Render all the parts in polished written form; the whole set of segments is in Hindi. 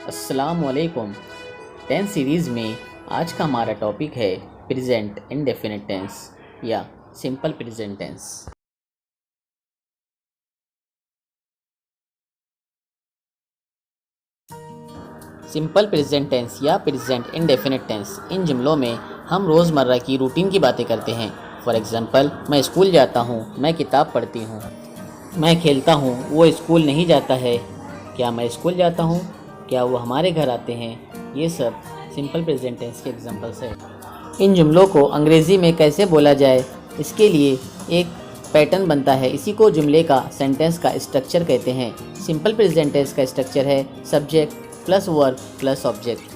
अस्सलामुअलैकुम। 10 सीरीज़ में आज का हमारा टॉपिक है प्रेजेंट इंडेफिनिट टेंस या simple present tense. Simple present tense या प्रेजेंट इंडेफिनिट टेंस, इन जुमलों में हम रोज़मर्रा की रूटीन की बातें करते हैं। फॉर एग्ज़ाम्पल, मैं स्कूल जाता हूँ, मैं किताब पढ़ती हूँ। मैं खेलता हूँ, वो स्कूल नहीं जाता है। क्या मैं स्कूल जाता हूँ? क्या वो हमारे घर आते हैं? ये सब सिंपल प्रेजेंट टेंस के एग्जांपल्स हैं। इन जुमलों को अंग्रेज़ी में कैसे बोला जाए, इसके लिए एक पैटर्न बनता है। इसी को जुमले का, सेंटेंस का स्ट्रक्चर कहते हैं। सिंपल प्रेजेंट टेंस का स्ट्रक्चर है subject plus verb plus object.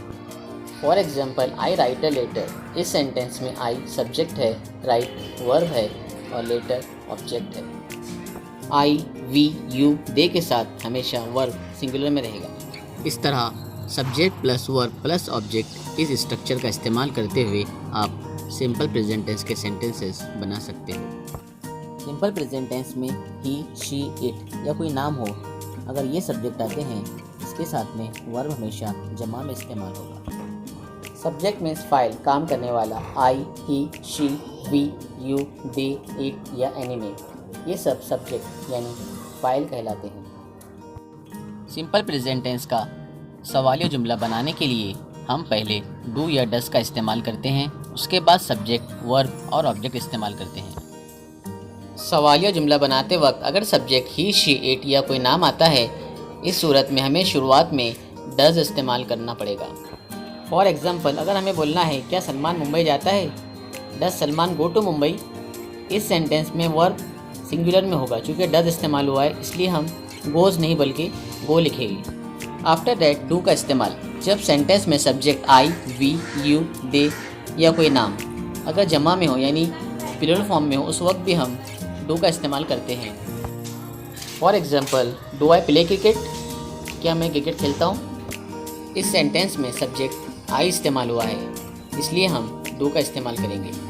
For example, I write a letter. इस सेंटेंस में आई सब्जेक्ट है, राइट वर्ब है और लेटर ऑब्जेक्ट है। आई, वी, यू, दे के साथ हमेशा वर्ब सिंगुलर में रहेगा। इस तरह subject plus verb plus object, इस स्ट्रक्चर का इस्तेमाल करते हुए आप सिंपल प्रेजेंट टेंस के सेंटेंसेस बना सकते हो। सिंपल प्रेजेंट टेंस में ही, शी, इट या कोई नाम हो, अगर ये सब्जेक्ट आते हैं, इसके साथ में वर्ब हमेशा जमा में इस्तेमाल होगा। सब्जेक्ट में फाइल, काम करने वाला, I, he, she, we, you, they, it या एनीमे, ये सब सब्जेक्ट यानी फाइल कहलाते हैं। सिंपल प्रेजेंट टेंस का सवालिया जुमला बनाने के लिए हम पहले डू या डस का इस्तेमाल करते हैं, उसके बाद सब्जेक्ट, वर्ब और ऑब्जेक्ट इस्तेमाल करते हैं। सवालिया जुमला बनाते वक्त अगर सब्जेक्ट ही, शी, इट या कोई नाम आता है, इस सूरत में हमें शुरुआत में डज इस्तेमाल करना पड़ेगा। फॉर एग्जाम्पल, अगर हमें बोलना है क्या सलमान मुंबई जाता है, does Salman go to Mumbai, इस सेंटेंस में वर्ब सिंगुलर में होगा। चूँकि डज इस्तेमाल हुआ है इसलिए हम गोज़ नहीं बल्कि गो लिखेंगे। आफ्टर दैट डू का इस्तेमाल, जब सेंटेंस में सब्जेक्ट आई, वी, यू, दे या कोई नाम अगर जमा में हो यानी प्लूरल फॉर्म में हो, उस वक्त भी हम डू का इस्तेमाल करते हैं। For example, do I play cricket, क्या मैं क्रिकेट खेलता हूँ, इस सेंटेंस में सब्जेक्ट आई इस्तेमाल हुआ है इसलिए हम डू का इस्तेमाल करेंगे।